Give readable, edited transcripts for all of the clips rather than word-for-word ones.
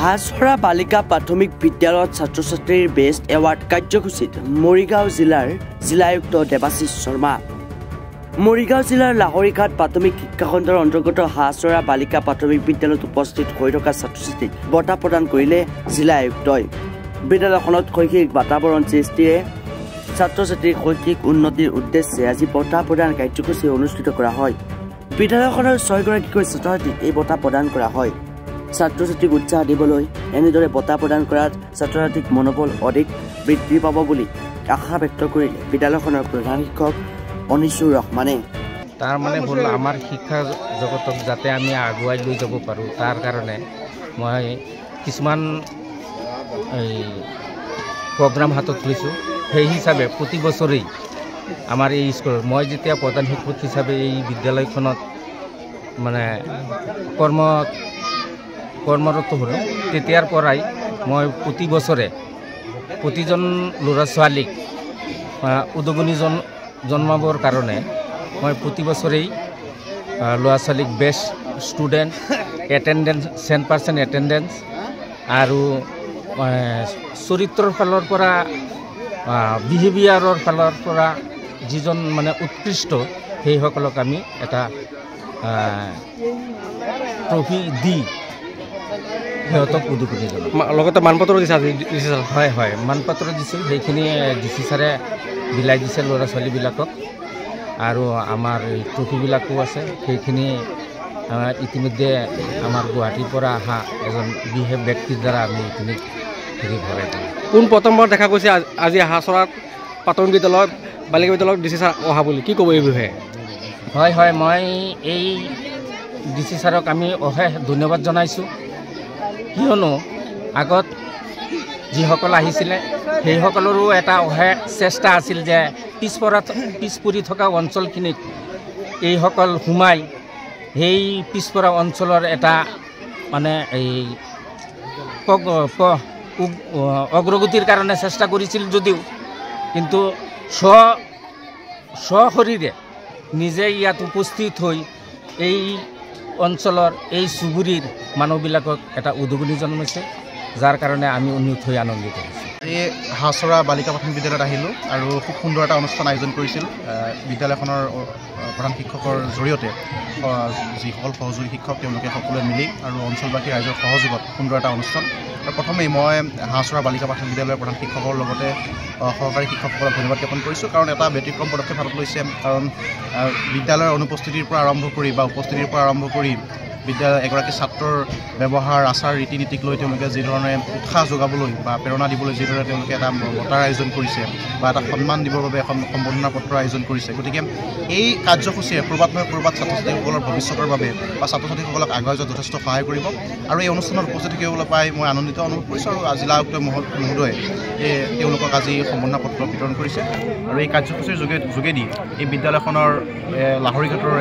হাছৰা বালিকা প্ৰাথমিক বিদ্যালয়ত ছাত্ৰ-ছাত্ৰীৰ বেষ্ট এৱাৰ্ড কাৰ্যসূচীত মৰিগাঁও জিলাৰ জিলা আয়ুক্ত দেৱাশিষ শৰ্মা। মৰিগাঁও জিলাৰ লাহৰীঘাট প্ৰাথমিক শিক্ষা খণ্ডৰ অন্তৰ্গত হাছৰা বালিকা প্ৰাথমিক বিদ্যালয়ত উপস্থিত হৈ থকা ছাত্ৰ-ছাত্ৰীক বঁটা প্ৰদান কৰিলে জিলা আয়ুক্তই। বিদ্যালয়খনত শৈক্ষিক বাতাবৰণ সৃষ্টিৰে ছাত্ৰ-ছাত্ৰীৰ শৈক্ষিক উন্নতিৰ উদ্দেশ্যে আজি বঁটা প্ৰদান কাৰ্যসূচী অনুষ্ঠিত কৰা হয়। বিদ্যালয়খনৰ 6গৰাকীকৈ ছাত্ৰ-ছাত্ৰীক এই বঁটা প্ৰদান কৰা হয়। ছাত্ৰ-ছাত্ৰীক উৎসাহ দিবলৈ এনেদৰে বঁটা প্ৰদান কৰাত ছাত্ৰ-ছাত্ৰীক মনোবল অধিক বৃদ্ধি পাব বুলি আশা ব্যক্ত কৰিলে বিদ্যালয়খনৰ প্ৰধান শিক্ষক অনিছুৰ ৰহমানে। তাৰ মানে হ'ল আমাৰ শিক্ষা জগতক যাতে আমি আগুৱাই লৈ যাব পাৰোঁ, তাৰ কাৰণে মই কিছুমান প্ৰগ্ৰাম হাতত লৈছোঁ। সেই হিচাপে প্ৰতি বছৰেই আমাৰ এই স্কুলত মই যেতিয়া প্ৰধান শিক্ষক হিচাপে এই বিদ্যালয়খনত মানে কৰ্মৰত হ'লোঁ, তেতিয়াৰ পৰাই মই প্ৰতি বছৰে প্ৰতিজন ল'ৰা ছোৱালীক উদগনি জন্মাবৰ কাৰণে মই প্ৰতি বছৰেই ল'ৰা ছোৱালীক বেষ্ট ষ্টুডেণ্ট এটেণ্ডেঞ্চ 100% এটেণ্ডেঞ্চ আৰু চৰিত্ৰৰ ফালৰ পৰা বিহেভিয়াৰৰ ফালৰ পৰা যিজন মানে উৎকৃষ্ট সেইসকলক আমি এটা ট্ৰফি দি সিহঁতক উদগনি জনাওঁ। লগতে মানপত্ৰ দিছে। হয় হয়, মানপত্ৰ দিছিল, সেইখিনি ডিচি ছাৰে বিলাই দিছে ল'ৰা ছোৱালীবিলাকক। আৰু আমাৰ ট্ৰফিবিলাকো আছে, সেইখিনি ইতিমধ্যে আমাৰ গুৱাহাটীৰ পৰা অহা এজন বিশেষ ব্যক্তিৰ দ্বাৰা আমি এইখিনি হেৰি ভৰাই দিওঁ। কোন প্ৰথমবাৰ দেখা গৈছে আজি হাছৰাত প্ৰাথমিক বিদ্যালয়ত বালিকা বিদ্যালয়ত ডিচি ছাৰ অহা বুলি কি ক'ব এই বিষয়ে? হয় হয়, মই এই ডিচি ছাৰক আমি অশেষ ধন্যবাদ জনাইছোঁ। কিয়নো আগত যিসকল আহিছিলে সেইসকলৰো এটা অশেষ চেষ্টা আছিল যে পিছ পৰি থকা অঞ্চলখিনিত এইসকল সোমাই সেই পিছপৰা অঞ্চলৰ এটা মানে এই অগ্ৰগতিৰ কাৰণে চেষ্টা কৰিছিল যদিও কিন্তু স্বশৰীৰে নিজে ইয়াত উপস্থিত হৈ এই অঞ্চলৰ এই চুবুৰীৰ মানুহবিলাকক এটা উদগনি জন্মাইছে, যাৰ কাৰণে আমি নথৈ আনন্দিত হৈছোঁ। এই হাছৰা বালিকা প্ৰাথমিক বিদ্যালয়ত আহিলোঁ আৰু খুব সুন্দৰ এটা অনুষ্ঠান আয়োজন কৰিছিল বিদ্যালয়খনৰ প্ৰধান শিক্ষকৰ জৰিয়তে। যিসকল সহযোগী শিক্ষক তেওঁলোকে সকলোৱে মিলি আৰু অঞ্চলবাসী ৰাইজৰ সহযোগত সুন্দৰ এটা অনুষ্ঠান। আৰু প্ৰথমেই মই হাছৰা বালিকা প্ৰাথমিক বিদ্যালয়ৰ প্ৰধান শিক্ষকৰ লগতে সহকাৰী শিক্ষকসকলক ধন্যবাদ জ্ঞাপন কৰিছোঁ, কাৰণ এটা ব্যতিক্ৰম পদক্ষেপ হাতত লৈছে। কাৰণ বিদ্যালয়ৰ অনুপস্থিতিৰ পৰা আৰম্ভ কৰি বা উপস্থিতিৰ পৰা আৰম্ভ কৰি বিদ্যালয় এগৰাকী ছাত্ৰৰ ব্যৱহাৰ আচাৰ ৰীতি নীতিক লৈ তেওঁলোকে যিধৰণে উৎসাহ যোগাবলৈ বা প্ৰেৰণা দিবলৈ যিদৰে তেওঁলোকে এটা বঁটাৰ আয়োজন কৰিছে বা এটা সন্মান দিবৰ বাবে এখন সম্বৰ্ধনা পত্ৰৰ আয়োজন কৰিছে। গতিকে এই কাৰ্যসূচীয়ে ক'ৰবাত নহয় ক'ৰবাত ছাত্ৰ ছাত্ৰীসকলৰ ভৱিষ্যতৰ বাবে বা ছাত্ৰ ছাত্ৰীসকলক আগুৱাই যোৱাত যথেষ্ট সহায় কৰিব। আৰু এই অনুষ্ঠানত উপস্থিত থাকিবলৈ পাই মই আনন্দিত অনুভৱ কৰিছোঁ। আৰু জিলা আয়ুক্ত মহোদয়ে তেওঁলোকক আজি সম্বৰ্ধনা পত্ৰ বিতৰণ কৰিছে। আৰু এই কাৰ্যসূচীৰ যোগেদি এই বিদ্যালয়খনৰ লাহৰীঘাটৰ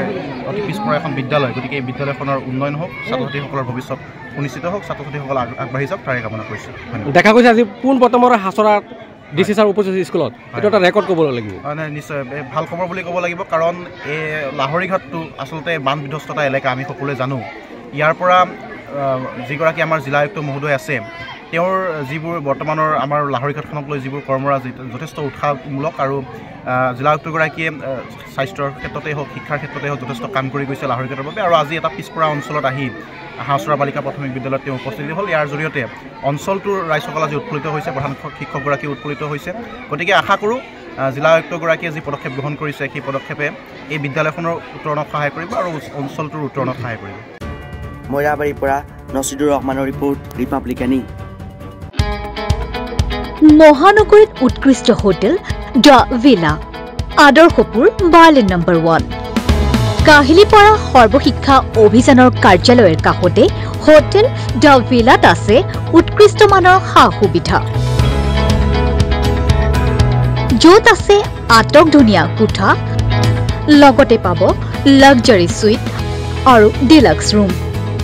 অতি পিছপৰা এখন বিদ্যালয়, গতিকে এই বিদ্যালয়খনৰ উন্নয়ন হওক, ছাত্ৰ ছাত্ৰীসকলৰ ভৱিষ্যত সুনিশ্চিত হওক, ছাত্ৰ ছাত্ৰীসকল আগবাঢ়ি যাওক, তাৰে কামনা কৰিছোঁ। দেখা গৈছে আজি পোনপ্ৰথমৰ হাছৰাত ডিচি ছাৰ উপস্থিত স্কুলত, এইটো এটা ৰেকৰ্ড ক'ব লাগিব। নিশ্চয় ভাল খবৰ বুলি ক'ব লাগিব, কাৰণ এই লাহৰীঘাটটো আচলতে বান বিধ্বস্ততা এলেকা, আমি সকলোৱে জানো। ইয়াৰ পৰা যিগৰাকী আমাৰ জিলা আয়ুক্ত মহোদয় আছে, তেওঁৰ যিবোৰ বৰ্তমানৰ আমাৰ লাহৰীঘাটখনক লৈ যিবোৰ কৰ্মৰাজি যথেষ্ট উৎসাহমূলক। আৰু জিলা আয়ুক্তগৰাকীয়ে স্বাস্থ্যৰ ক্ষেত্ৰতে হওক, শিক্ষাৰ ক্ষেত্ৰতে হওক যথেষ্ট কাম কৰি গৈছে লাহৰীঘাটৰ বাবে। আৰু আজি এটা পিছপৰা অঞ্চলত আহি হাছৰা বালিকা প্ৰাথমিক বিদ্যালয়ত তেওঁ উপস্থিত হ'ল। ইয়াৰ জৰিয়তে অঞ্চলটোৰ ৰাইজসকল আজি উৎফুল্লিত হৈছে, প্ৰধান শিক্ষকগৰাকী উৎফুল্লিত হৈছে। গতিকে আশা কৰোঁ জিলা আয়ুক্তগৰাকীয়ে যি পদক্ষেপ গ্ৰহণ কৰিছে সেই পদক্ষেপে এই বিদ্যালয়খনৰ উত্তৰণত সহায় কৰিব আৰু অঞ্চলটোৰ উত্তৰণত সহায় কৰিব। মৈৰাবাৰীৰ পৰা নচিদুৰ ৰহমানৰ ৰিপৰ্ট, ৰিপাব্লিকানী। মহানগৰীত উৎকৃষ্ট হোটেল দ্য ভিলা, আদৰ্শপুৰ বাৰ্লিন নম্বৰ 1। কাহিলীপাৰা সৰ্বশিক্ষা অভিযানৰ কাৰ্যালয়ৰ কাষতে হোটেল দ্য ভিলাত আছে উৎকৃষ্ট মানৰ সা সুবিধা, য'ত আছে আটকধুনীয়া কোঠা, লগতে পাব লাক্সাৰী সুইট আৰু ডিলাক্স ৰুম।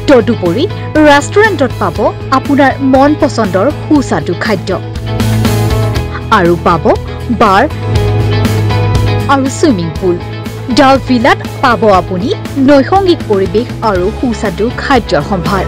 তদুপৰি ৰেষ্টুৰেণ্টত পাব আপোনাৰ মন পচন্দৰ সুস্বাদু খাদ্য আৰু পাব বাৰ আৰু সুইমিং পুল। দ্য ভিলাত পাব আপুনি নৈসংগিক পৰিৱেশ আৰু সুস্বাদু খাদ্যৰ সম্ভাৰ।